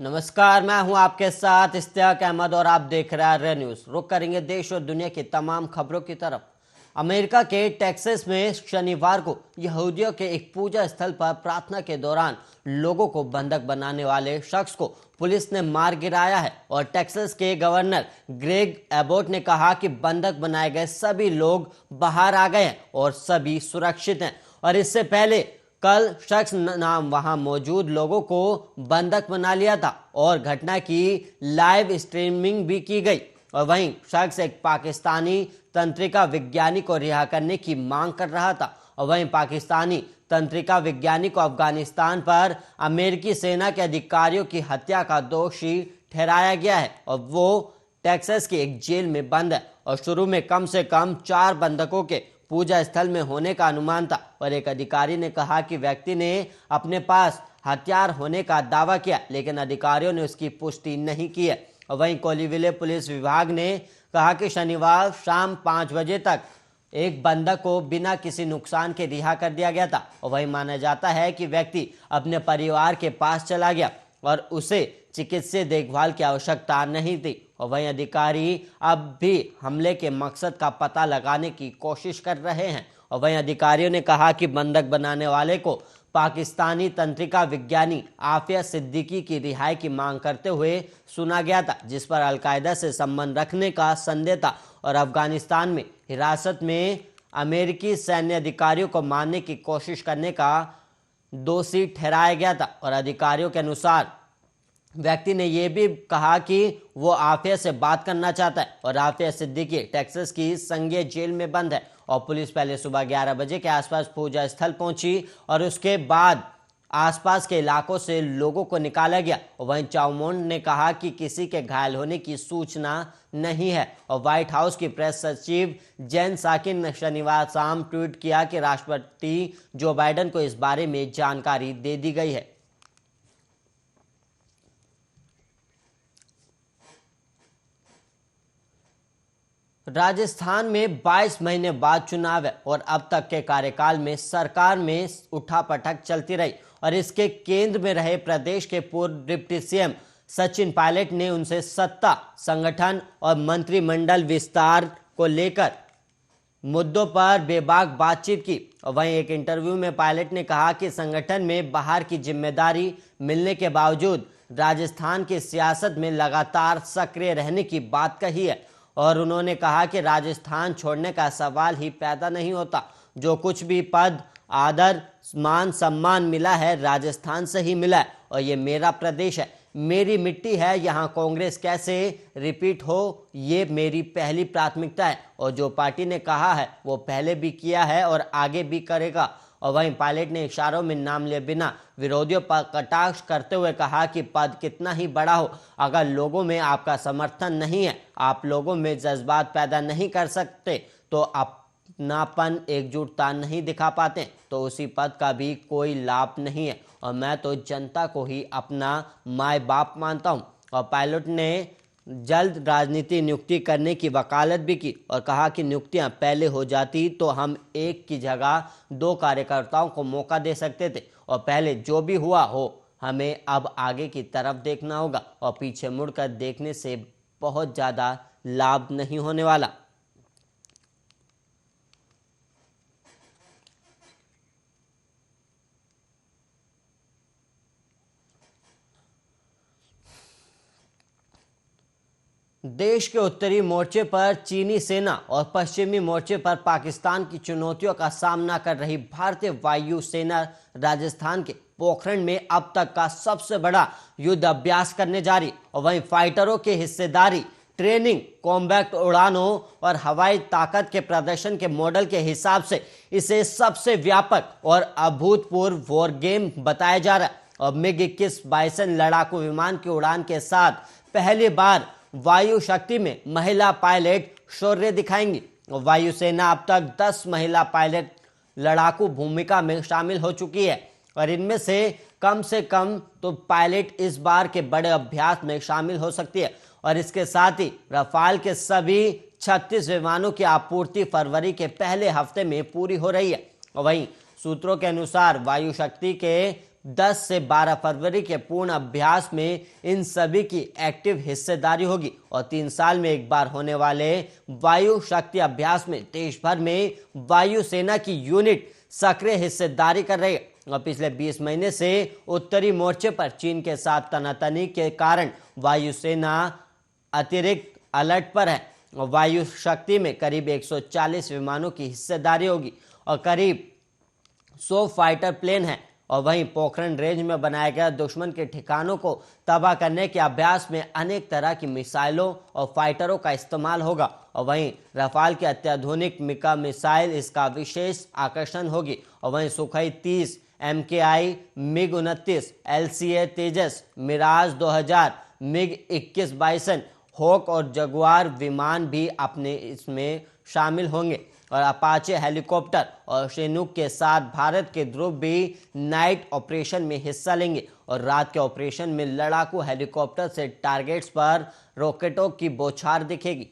नमस्कार, मैं हूं आपके साथ इश्तियाक अहमद और आप देख रहे हैं रे न्यूज। रुक करेंगे देश और दुनिया की तमाम खबरों की तरफ। अमेरिका के टेक्सास में शनिवार को यहूदियों के एक पूजा स्थल पर प्रार्थना के दौरान लोगों को बंधक बनाने वाले शख्स को पुलिस ने मार गिराया है और टेक्सास के गवर्नर ग्रेग एबोट ने कहा कि बंधक बनाए गए सभी लोग बाहर आ गए हैं और सभी सुरक्षित हैं। और इससे पहले कल शख्स नाम वहां मौजूद लोगों को बंधक बना लिया था और घटना की लाइव स्ट्रीमिंग भी की गई। और वहीं शख्स एक पाकिस्तानी तंत्रिका विज्ञानी को रिहा करने की मांग कर रहा था। और वहीं पाकिस्तानी तंत्रिका विज्ञानी को अफगानिस्तान पर अमेरिकी सेना के अधिकारियों की हत्या का दोषी ठहराया गया है और वो टेक्सास की एक जेल में बंद है। और शुरू में कम से कम 4 बंधकों के पूजा स्थल में होने का अनुमान था और एक अधिकारी ने कहा कि व्यक्ति ने अपने पास हथियार होने का दावा किया, लेकिन अधिकारियों ने उसकी पुष्टि नहीं की है। और वहीं कोलीविले पुलिस विभाग ने कहा कि शनिवार शाम 5 बजे तक एक बंधक को बिना किसी नुकसान के रिहा कर दिया गया था। और वहीं माना जाता है कि व्यक्ति अपने परिवार के पास चला गया और उसे चिकित्सीय देखभाल की आवश्यकता नहीं थी। और वहीं अधिकारी अब भी हमले के मकसद का पता लगाने की कोशिश कर रहे हैं। और वहीं अधिकारियों ने कहा कि बंधक बनाने वाले को पाकिस्तानी तंत्रिका विज्ञानी आफिया सिद्दीकी की रिहाई की मांग करते हुए सुना गया था, जिस पर अलकायदा से संबंध रखने का संदेह था और अफगानिस्तान में हिरासत में अमेरिकी सैन्य अधिकारियों को मारने की कोशिश करने का दोषी ठहराया गया था। और अधिकारियों के अनुसार व्यक्ति ने यह भी कहा कि वो आफिया से बात करना चाहता है और आफिया सिद्दीकी टेक्सास की संघीय जेल में बंद है। और पुलिस पहले सुबह 11 बजे के आसपास पूजा स्थल पहुंची और उसके बाद आसपास के इलाकों से लोगों को निकाला गया। और वहीं चाउमोन ने कहा कि किसी के घायल होने की सूचना नहीं है। और व्हाइट हाउस की प्रेस सचिव जेन साकिन ने शनिवार शाम ट्वीट किया कि राष्ट्रपति जो बाइडेन को इस बारे में जानकारी दे दी गई है। राजस्थान में 22 महीने बाद चुनाव है और अब तक के कार्यकाल में सरकार में उठापटक चलती रही। और इसके केंद्र में रहे प्रदेश के पूर्व डिप्टी सीएम सचिन पायलट ने उनसे सत्ता, संगठन और मंत्रिमंडल विस्तार को लेकर मुद्दों पर बेबाक बातचीत की। और वहीं एक इंटरव्यू में पायलट ने कहा कि संगठन में बाहर की जिम्मेदारी मिलने के बावजूद राजस्थान की सियासत में लगातार सक्रिय रहने की बात कही है। और उन्होंने कहा कि राजस्थान छोड़ने का सवाल ही पैदा नहीं होता। जो कुछ भी पद, आदर, मान सम्मान मिला है राजस्थान से ही मिला है और ये मेरा प्रदेश है, मेरी मिट्टी है। यहाँ कांग्रेस कैसे रिपीट हो, ये मेरी पहली प्राथमिकता है। और जो पार्टी ने कहा है वो पहले भी किया है और आगे भी करेगा। और वहीं पायलट ने इशारों में नाम लिए बिना विरोधियों पर कटाक्ष करते हुए कहा कि पद कितना ही बड़ा हो, अगर लोगों में आपका समर्थन नहीं है, आप लोगों में जज्बात पैदा नहीं कर सकते, तो अपनापन, एकजुटता नहीं दिखा पाते, तो उसी पद का भी कोई लाभ नहीं है। और मैं तो जनता को ही अपना माय बाप मानता हूँ। और पायलट ने जल्द राजनीति नियुक्ति करने की वकालत भी की और कहा कि नियुक्तियां पहले हो जाती तो हम एक की जगह 2 कार्यकर्ताओं को मौका दे सकते थे और पहले जो भी हुआ हो, हमें अब आगे की तरफ देखना होगा और पीछे मुड़कर देखने से बहुत ज़्यादा लाभ नहीं होने वाला। देश के उत्तरी मोर्चे पर चीनी सेना और पश्चिमी मोर्चे पर पाकिस्तान की चुनौतियों का सामना कर रही भारतीय वायु सेना राजस्थान के पोखरण में अब तक का सबसे बड़ा युद्ध अभ्यास करने जा रही। और वहीं फाइटरों की हिस्सेदारी, ट्रेनिंग, कॉम्बैट उड़ानों और हवाई ताकत के प्रदर्शन के मॉडल के हिसाब से इसे सबसे व्यापक और अभूतपूर्व वॉर गेम बताया जा रहा है। और मिग-21 बाइसन लड़ाकू विमान की उड़ान के साथ पहली बार वायु शक्ति में महिला पायलट शौर्य दिखाएंगी। वायुसेना अब तक 10 महिला पायलट लड़ाकू भूमिका में शामिल हो चुकी है और इनमें से कम तो पायलट इस बार के बड़े अभ्यास में शामिल हो सकती है। और इसके साथ ही रफाल के सभी 36 विमानों की आपूर्ति फरवरी के पहले हफ्ते में पूरी हो रही है। और वहीं सूत्रों के अनुसार वायु शक्ति के 10 से 12 फरवरी के पूर्ण अभ्यास में इन सभी की एक्टिव हिस्सेदारी होगी और 3 साल में एक बार होने वाले वायु शक्ति अभ्यास में देश भर में वायुसेना की यूनिट सक्रिय हिस्सेदारी कर रही है। और पिछले 20 महीने से उत्तरी मोर्चे पर चीन के साथ तनातनी के कारण वायुसेना अतिरिक्त अलर्ट पर है। वायु शक्ति में करीब 140 विमानों की हिस्सेदारी होगी और करीब 100 फाइटर प्लेन हैं। और वहीं पोखरण रेंज में बनाए गए दुश्मन के ठिकानों को तबाह करने के अभ्यास में अनेक तरह की मिसाइलों और फाइटरों का इस्तेमाल होगा। और वहीं रफाल की अत्याधुनिक मिका मिसाइल इसका विशेष आकर्षण होगी। और वहीं सुखोई 30, MKI, MiG-29, LCA तेजस, मिराज 2000, MiG-21 बाइसन, होक और जगुआर विमान भी अपने इसमें शामिल होंगे। और अपाचे हेलीकॉप्टर और शिनूक के साथ भारत के ध्रुव भी नाइट ऑपरेशन में हिस्सा लेंगे और रात के ऑपरेशन में लड़ाकू हेलीकॉप्टर से टारगेट्स पर रॉकेटों की बौछार दिखेगी।